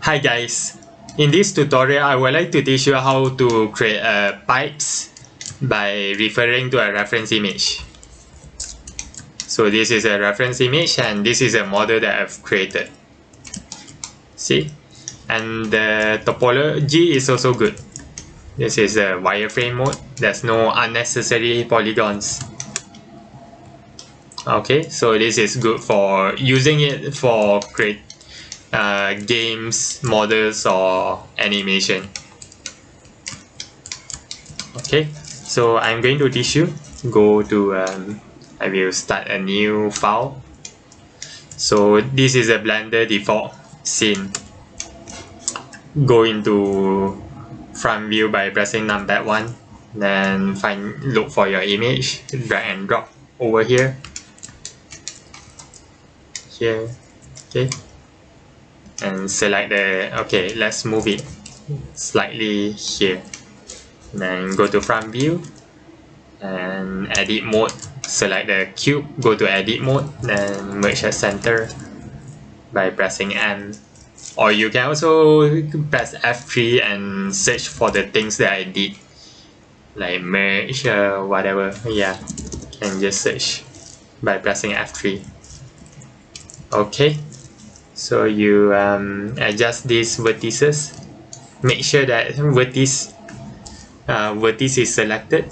Hi guys, in this tutorial I would like to teach you how to create pipes by referring to a reference image. So this is a reference image and this is a model that I've created. See? And the topology is also good. This is a wireframe mode. There's no unnecessary polygons. Okay, so this is good for using it for create games, models, or animation. Okay, so I'm going to teach you. Go to I will start a new file. So this is a Blender default scene. Go into front view by pressing numpad 1, then look for your image, drag and drop over here, okay, and select okay, let's move it slightly here. Then go to front view and edit mode, select the cube, go to edit mode, then merge at center by pressing M. Or you can also press F3 and search for the things that I did, like merge, whatever. Yeah, can just search by pressing F3. Okay, so you adjust these vertices. Make sure that vertex is selected,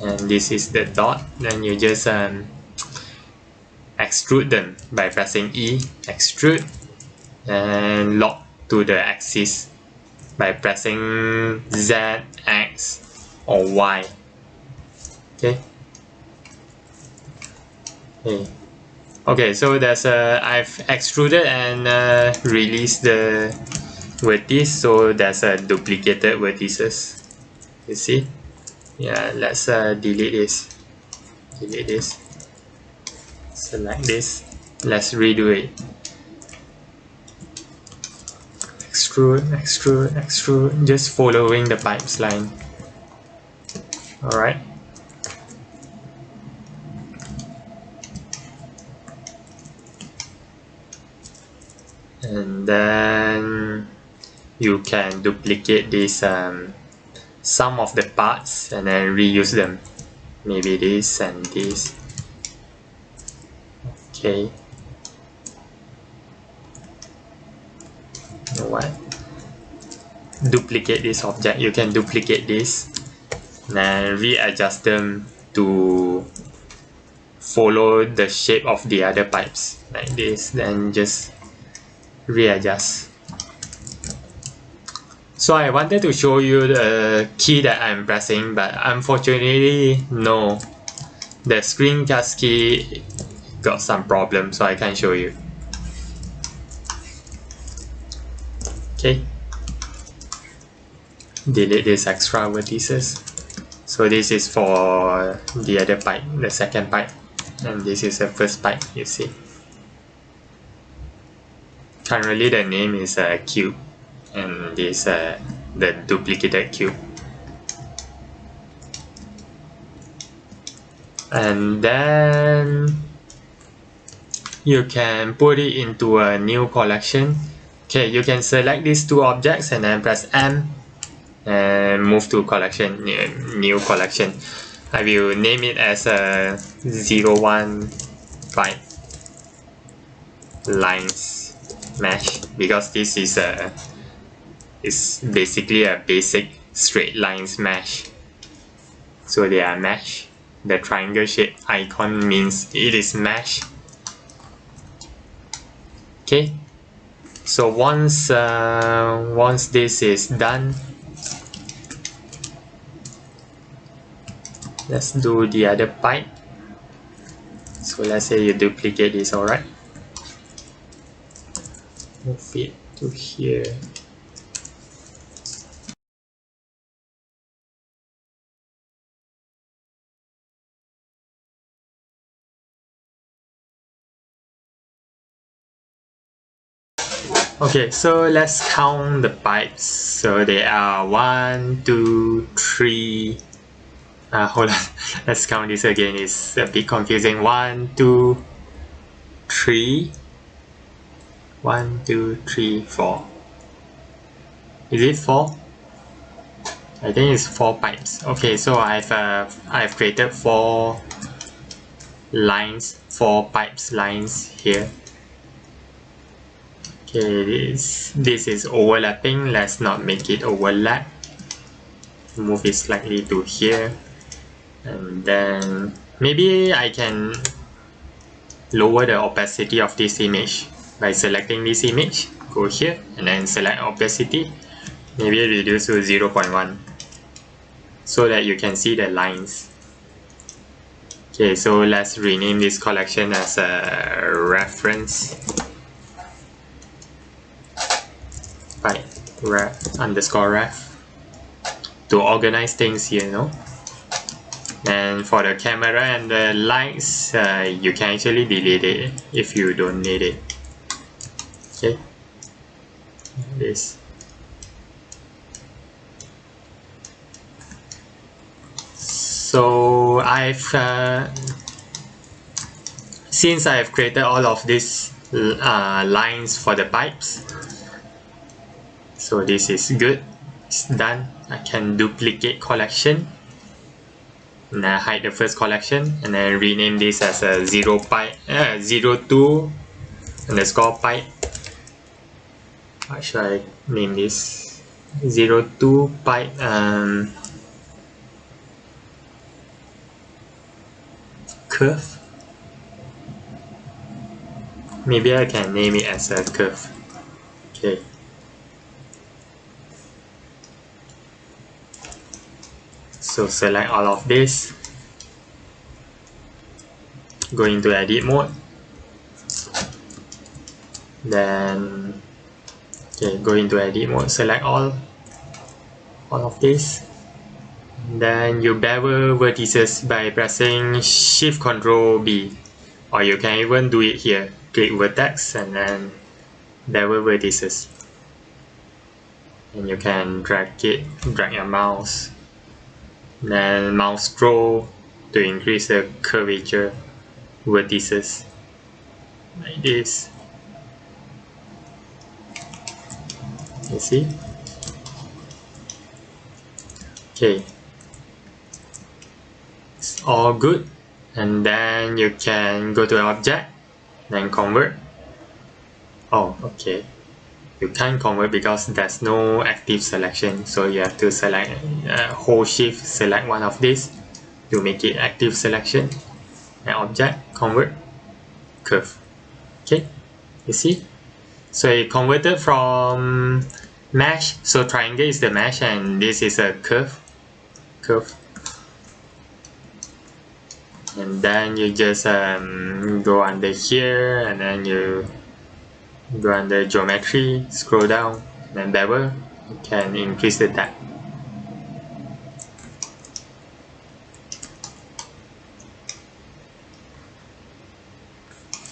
and this is the dot. Then you just extrude them by pressing E, extrude, and lock to the axis by pressing Z, X, or Y. Okay. Okay, so there's I've extruded and released the vertex, so there's a duplicated vertices. You see? Yeah, let's delete this. Select this. Let's redo it. Extrude, just following the pipes line. Alright. And then you can duplicate this some of the parts and then reuse them. Maybe this and this. Okay. You know what? Duplicate this object. You can duplicate this and readjust them to follow the shape of the other pipes like this, then just readjust. So I wanted to show you the key that I'm pressing, but unfortunately no, the screencast key got some problem, so I can't show you. Okay, delete these extra vertices. So this is for the other pipe, the second pipe, and this is the first pipe. You see, currently the name is a cube, and this the duplicated cube. And then you can put it into a new collection. Okay, you can select these two objects and then press M and move to collection, new collection. I will name it as a 015 lines mesh, because this is basically a basic straight lines mesh. So they are mesh. The triangle shape icon means it is mesh. Okay, so once this is done, let's do the other pipe. So let's say you duplicate this, alright? Move it to here. Okay, so let's count the pipes. So there are 1, 2, 3. Hold on, let's count this again. It's a bit confusing. 1, 2, 3. 1, 2, 3, 4. Is it 4? I think it's 4 pipes. Okay, so I've created 4 lines, 4 pipes lines here. Okay, this is overlapping. Let's not make it overlap. Move it slightly to here, and then maybe I can lower the opacity of this image by selecting this image. Go here and then select opacity. Maybe reduce to 0.1 so that you can see the lines. Okay, so let's rename this collection as a reference by ref to organize things here, you know. And for the camera and the lights, you can actually delete it if you don't need it. Okay, this. So since I've created all of these lines for the pipes, so this is good. It's done. I can duplicate collection. And I hide the first collection and then rename this as a 02 underscore pipe. How should I name this? 02 pipe curve. Maybe I can name it as a curve. Okay. So select all of this, go into edit mode, then okay, go into edit mode, select all of this, then you bevel vertices by pressing Shift Ctrl B, or you can even do it here, click vertex and then bevel vertices, and you can drag your mouse. Then mouse scroll to increase the curvature vertices like this. You see? Okay, it's all good. And then you can go to object, then convert. Oh, okay. You can't convert because there's no active selection, so you have to select hold shift, select one of these to make it active selection, and object, convert, curve. Okay, you see? So it converted from mesh, so triangle is the mesh and this is a curve. And then you just go under here and then you go under geometry, scroll down, then bevel, you can increase the depth.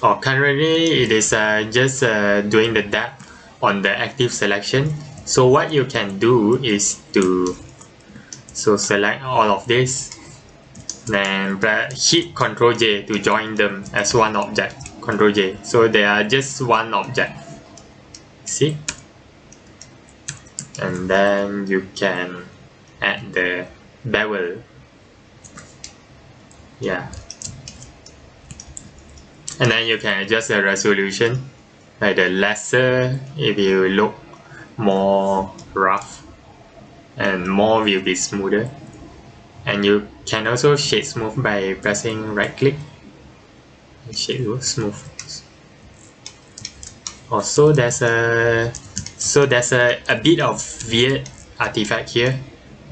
Currently it is just doing the depth on the active selection. So what you can do is to select all of this, then hit Ctrl J to join them as one object. Ctrl J, so they are just one object. See? And then you can add the bevel. Yeah. And then you can adjust the resolution, like the lesser if you look more rough, and more will be smoother. And you can also shade smooth by pressing right click. Shade smooth. Also there's a bit of weird artifact here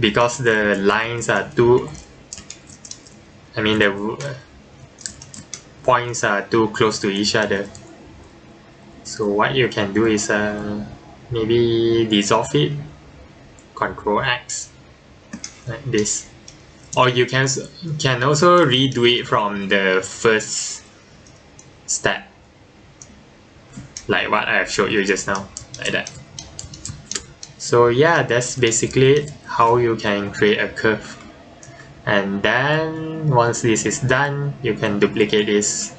because the lines are the points are too close to each other. So what you can do is maybe dissolve it, Ctrl X, like this. Or you can also redo it from the first step, like what I have showed you just now, like that. So yeah, that's basically how you can create a curve. And then once this is done, you can duplicate this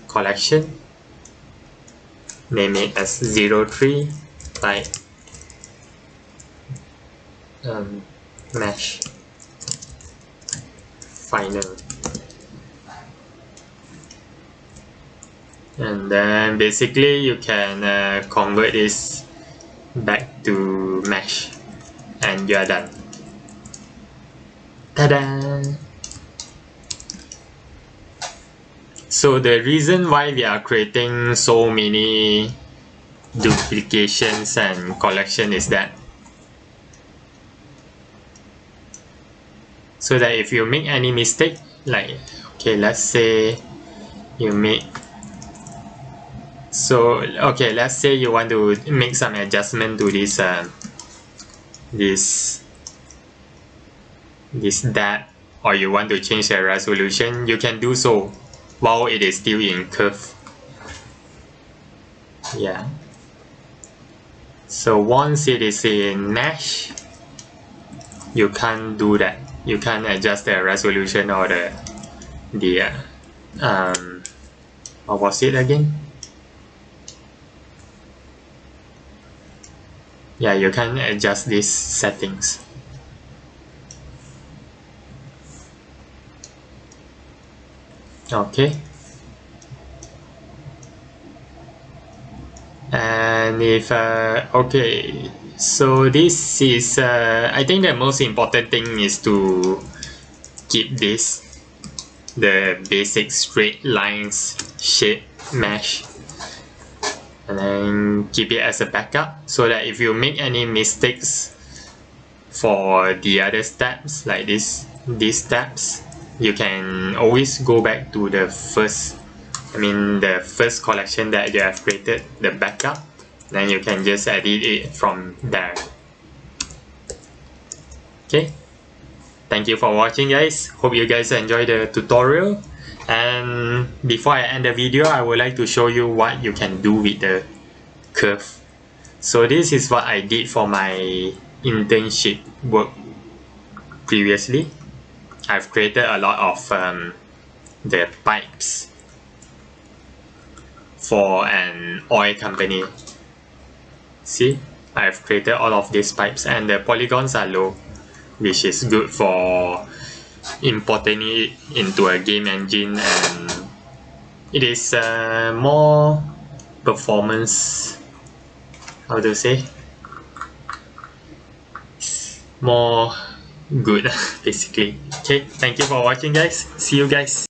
collection name it as 03 type mesh final, and then basically you can convert this back to mesh and you are done. Ta-da! So the reason why we are creating so many duplications and collection is that so that if you make any mistake, like okay, let's say you make let's say you want to make some adjustment to this depth, or you want to change the resolution, you can do so while it is still in curve. Yeah. So once it is in mesh, you can't do that. You can't adjust the resolution or the what was it again? Yeah, you can adjust these settings. Okay. And if okay, so this is I think the most important thing is to keep this the basic straight lines shape mesh, and then keep it as a backup so that if you make any mistakes for the other steps like these steps, you can always go back to the first collection that you have created, the backup, then you can just edit it from there. Okay, thank you for watching, guys. Hope you guys enjoyed the tutorial, and before I end the video, I would like to show you what you can do with the curve. So this is what I did for my internship work previously. I've created a lot of the pipes for an oil company. See, I've created all of these pipes and the polygons are low, which is good for importing it into a game engine, and it is more performance, how to say, more good basically. Okay, thank you for watching, guys. See you guys.